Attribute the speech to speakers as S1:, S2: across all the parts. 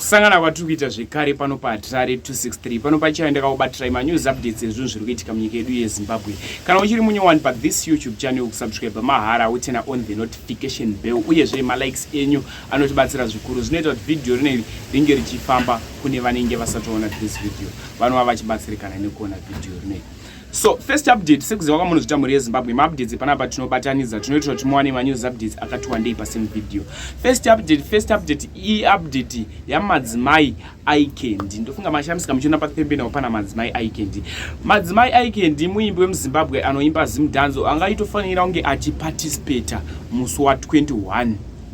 S1: kusangana kwatiri kuita zvekare pano paHarare 263 pano pachaendeka kubatirai manews updates ezvinhu zviri kuitika munyika yedu yeZimbabwe. Kana uchiri munyowani pathis YouTube channel kusubscribe mahara utena on the notification bell uyezve malikes enyu anotibatsira zvikuru. Zvinoita kuti video rineri ringe richifamba kune vanenge vasatoona this video vanova vachibatsirikana nekuona video rineri. So first update sekuziva kwa munhu zvita muri yeZimbabwe maupdates panapa tinobatanidza tinoita kuti muwane manews updates akati wandei pasame video. First update update yamadzimai Aikendi. Ndofunga mashamisika muchiona papembeni pana madzimai Aikendi. Madzimai Aikendi muimbi wemuZimbabwe anoimba zimudhanzo angaitofanira kunge achiparticipate musi wa21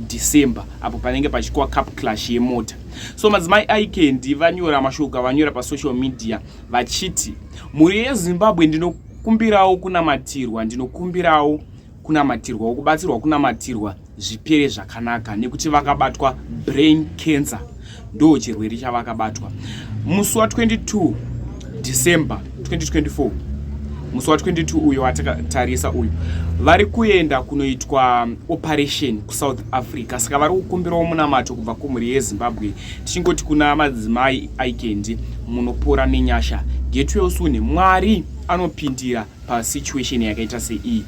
S1: December apo panenge pachikwa cup clash yemota. So madzimai Aikendi vanyora mashoko vanyora pa social media vachiti muri yeZimbabwe ndinokumbirawo kunamatirwa kubatsirwa kunamatirwa zvipere zvakanaka nekuti vakabatwa brain cancer ndo chirwere chavakabatwa musi wa 22 December 2024 musi wa 22 uyo watakatarisa uyu vari kuenda kunoitwa operation kuSouth Africa saka vari kukumbirawo munamato kubva kumhuri yeZimbabwe tichingoti kuna madzimai Aikendi munopora nenyasha get well soon. Mwari anopindira pa situation yakaita sei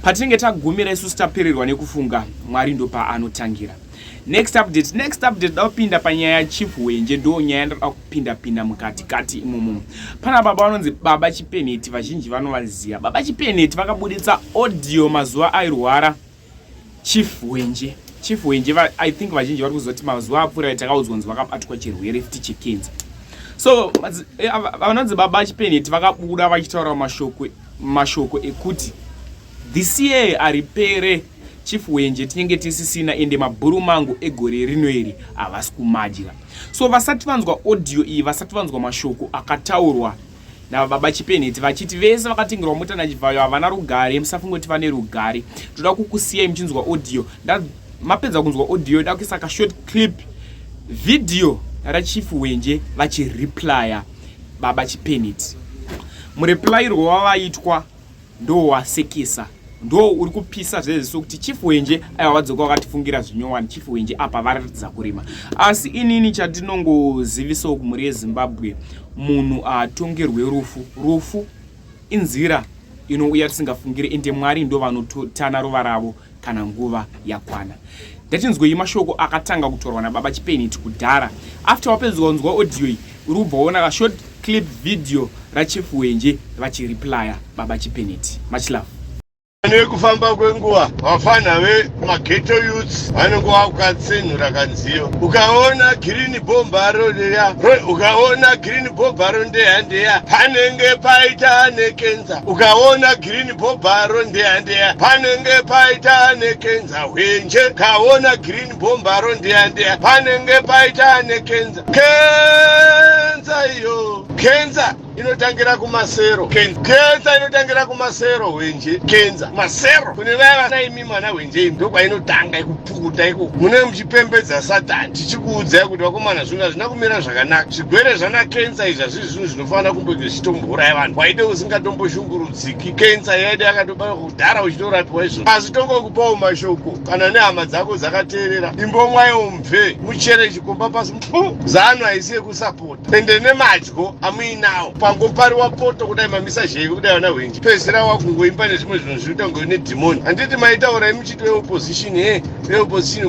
S1: patinenge tagumira isusu tapererwa nekufunga Mwari ndo paanotangira. Next update dapinda panyaya Chief Wenje ndo nyaya ndoda kupinda mukati imomo. Pana baba vanonzi Baba Chipeneti vazhinji vanovaziva. Baba Chipeneti vakabuditsa audio mazuva airwara Chief Wenje I think vazhinji vari kuzoti mazuva apfuura takaudzonzi vakabatwa chirwere futi chekenza. So vanonzi Baba Chipeneti vakabuda vachitaura mashoko ekuti this year aripere Chief Wenje tinenge tisisina ende mabhuru mangu egore rinoiri havasi kumadya. So vasati vanzwa audio iyi vasati vanzwa mashoko akataurwa naBaba Chipeneti vachiti vese vakatengerwa mota nachivhayo havana rugare musafungoti vane rugare toda kukusiyai muchinzwa audio mapedza kunzwa audio da kuisa ka short clip video raChief Wenje vachireplya Baba Chipeneti. Mureply rwavaitwa ndo wasekesa ndo uri kupisa zvezvo kuti Chief Wenje aiwa wadzoka wakatifungira zvinyowani Chief Wenje apa varatidza kurima. Asi inini chatinongozivisawo kumhuri yeZimbabwe munhu atongerwe rufu inzira inouya tisingafungire ende Mwari ndo vanotana rova ravo kana nguva yakwana. Ndatinzwei mashoko akatanga kutorwa naBaba Chipeneti kudhara after wapedza kunzwa audio iyi uri kubvaona ka short clip video raChief Wenje vachireplya Baba Chipeneti. Much love.
S2: Nekufamba kwenguva vafana vemageto youths vanenge vakatsenhura kanziyo ukaona green bombaro ndeya panenge paita nekenza ukaona green bombaro ndeya panenge paita nekenza Wenje kaona green bombaro ndeya panenge paita nekenza iyo kenza inotangira kumasero Wenje kenza masero kune vaya vanaimi mwana Wenje ndokwa inotanga ikupukuta iko mune muchipembedza Satani tichikuudzai kuti vakomana zvinhu hazvina kumira zvakanaka. Zvigwere zvana kenza izvi hazvisi zvinhu zvinofanira kumbonge zvichitombouraya vanhu waide usingatomboshungurudziki. Kenza yaide yakatobara kudhara uchitorapiwa izvo asi tongokupawo mashoko kana nehama dzako dzakateerera imbomwayo mubve muchere chikomba pasi zano haisi yekusapota ende nemadyo amuinawo pangopariwa poto kudai mamisa zheve kudai vana Wenje pezera wakungoimba nezvimwe zvinhu zvinoita kunge nedhimoni. Handiti maitaurai muchiti veopposition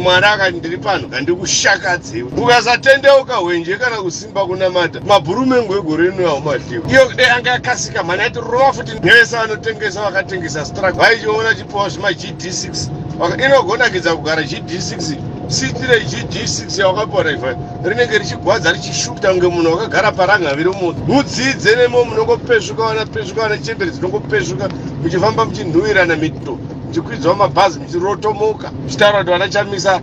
S2: Mwari akati ndiri pano handikushakadzewo ukasatendeuka Wenje kana kusimba kunamata mabhurumengu egore rino haumadliwa iyo kudai anga akasika mhana aiti rova futi nevese vanotengesa vakatengesa strike vaichiona chipiwa zvima GD6 inogona kidza kugara GD6 sitire GD6 yawakapiwa raifa rinenge richigwadza richishuta kunge munhu wakagara parangavire moto mudzidze nemo munongopezvuka wana chemberi dzinongopezvuka muchifamba muchinhuhwirana mito muchikwidzwa mabhazi muchirotomoka muchitaura kuti vana chamisa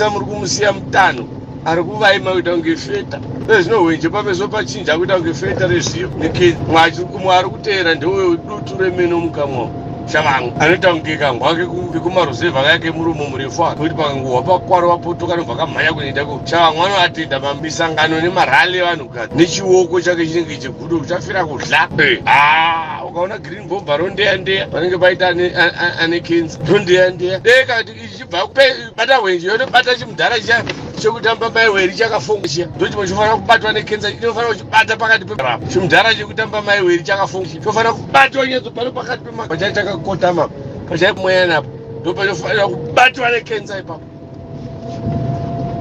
S2: muri kumusiya mutano ari kuvaima kuita kunge feta vezvino Wenje pameso pachinja kuita kunge feta rezviyo Mwari kuteera ndewe dutu remeno mukamwa shavangu anoita kunge kangwake kumaruzevha yake muromo murefu kuti pakangohwa pakwaro wapotoka nobva kamhanya kunoita shavangu anoatenda misangano nemarali evanhukadzi nechioko chake chinenge chegudo kuchafira kudla ukaona green bomba rondeya vanenge vaita ane kenza rondeya dekati ichibva bata wenje yonobata chimudhara chiya chekutamba maiweri chakafonga chiya ndochimwe chofanira kubatwa nekenza inofanira kuchibata pakati perapo chimudhara chekutamba maiweri chakafonga chiya chofanira kubatwa nyedzo pano pakati pachai chakakotama pachai mweanapo ndopanofanira kubatwa nekenza ipapo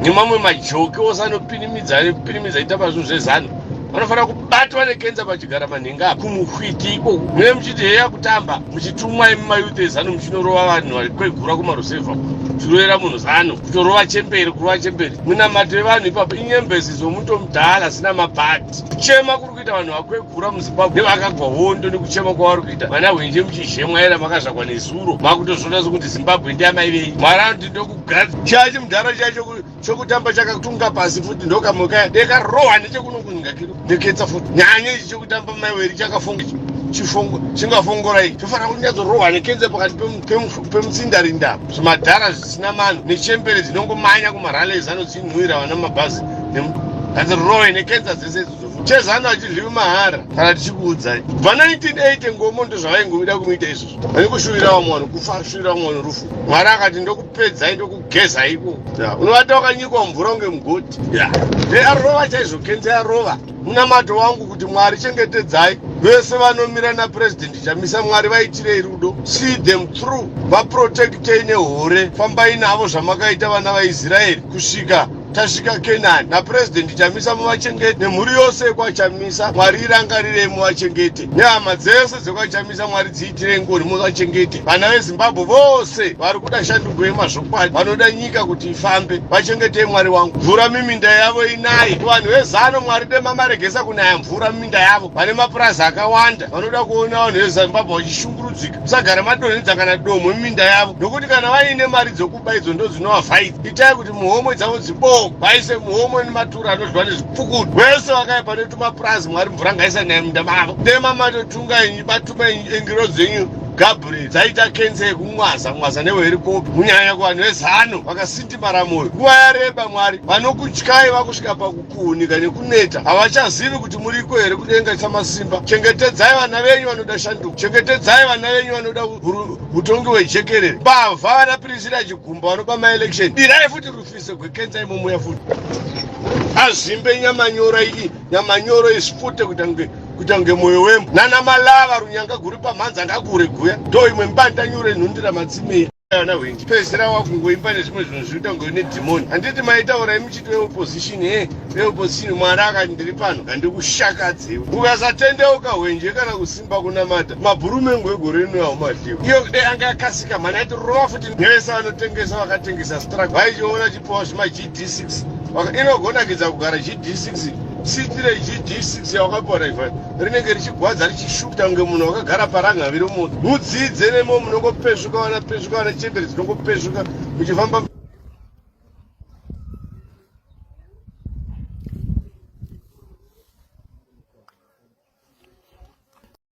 S2: nemamwe majoki osanopinimidza itamba zvinhu zvezano vanofanira kubatwa nekenza pachigara manhenga kumuhwiti iko mune muchiti heya kutamba muchitumwai mumayuth ezano muchinorova vanhu varikwegura kumarusevha chiroera munhu zano kutorova chemberi kurova chemberi munamato evanhu ipapo inyembezizo muto mudhala asina mabhati kuchema kuri kuita vanhu vakwegura muzimbabwe nevakagwa hondo nekuchema kwavari kuita vana hwenje muchizhemwa era makazvakwa nezuro makutozvona sokuti zimbabwe ndiyamaivei mwari anoti ndokugara chaa chimudhara chacho chokutamba chakatunga pasi futi ndokamukaya dekarohwa nechekuno kunhinga kiro nekenza futi nyanya ichi chokutamba maiweri chakafonga chingafongora ichi chofanira kunyatsorohwa nekenza pakati pemutsindarinda zvimadhara zvisina mano nechembere dzinongomanya kumarales anodzinwira vana mabhazi ngadzirohwe nekenza dzese idzodzo chezano achidliwi mahara kana tichikuudzai kubva 1980 ngomo ndo zvavaingoida kumuita izvozvo vane kushuvira vamwe vanhu kufa shuvira vamwe vanhu rufu mwari akati ndokupedzai ndokugeza iko unovata wakanyikwa mvura unge mugoti arova chaizvo kenza yarova munamato wangu kuti mwari chengetedzai vese vanomira napurezidendi chamisa mwari vaitirei rudo see them through vaprotektei nehore fambai navo zvamakaita vana vaisraeri kusvika tasvika kenani napurezidendi chamisa muvachengete nemhuri yose kwachamisa mwari irangarirei muvachengete nehama dzese dzekwachamisa mwari dziitirei ngoni muvachengete vana vezimbabwe vose vari kuda shanduko yemazvokwadi vanoda nyika kuti ifambe vachengetei mwari wangu mvura miminda yavo inaye vanhu vezano mwari demamaregesa kunaya mvura miminda yavo vane mapurazi akawanda vanoda kuona vanhu vezimbabwe vachishungurudzika musagara madonhedza kana domo miminda yavo nokuti kana vaine mari dzokuba idzo ndo dzinovavhaidza itai kuti muhomwe dzavo dziboka vaise muhomwe nematura anodyiwa nezvipukutu vese vakaipa netumapurazi mwari mvura ngaisa naye minda mavo demamatotungai batuma engiro dzenyu Gabriel dzaita kenza yekumwaza newerikopi munyanya kuvanhu vezano vakasindimara moyo nguva yareba mwari vanokutyai vakusvika pakukuhunika nekuneta havachazivi kuti muriko here kudenga samasimba chengetedzai vana venyu vanoda shanduko chengetedzai vana venyu vanoda utongi hwejekerere bavha vanapirisira chigumba vanoba maelection dirai futi rufise gwekenza imomoya futi azvimbe nyamanyoro iyi nyamanyoro isipute kutange moyo wembo nana malava runyanga guri pamhanza ngakure guya ndo imwe mbanda nyure nhundira matsimei ana hwenji pezera wakungoimba nezvimwe zvinhu zvinoita ngoine dhimoni handiti maitaurai muchiti veopposition veopposition mwari akati ndiri pano ngandikushakadzewo ukasatendeuka hwenje kana kusimba kunamata mabhurumengo egore rino haumadhiwa iyo dai anga yakasika mhani aiti rova futi nevese vanotengesa vakatengesa strak vaichiona chipiwa zvima GD6 inogonakidza kugara GD6 sitire GD6 yawakapora ifa rinenge richigwadza richishuta kunge munhu wakagara parangaviri munhu mudzidze nemo munongopezvuka vana chemberi dzinongopezvuka muchifamba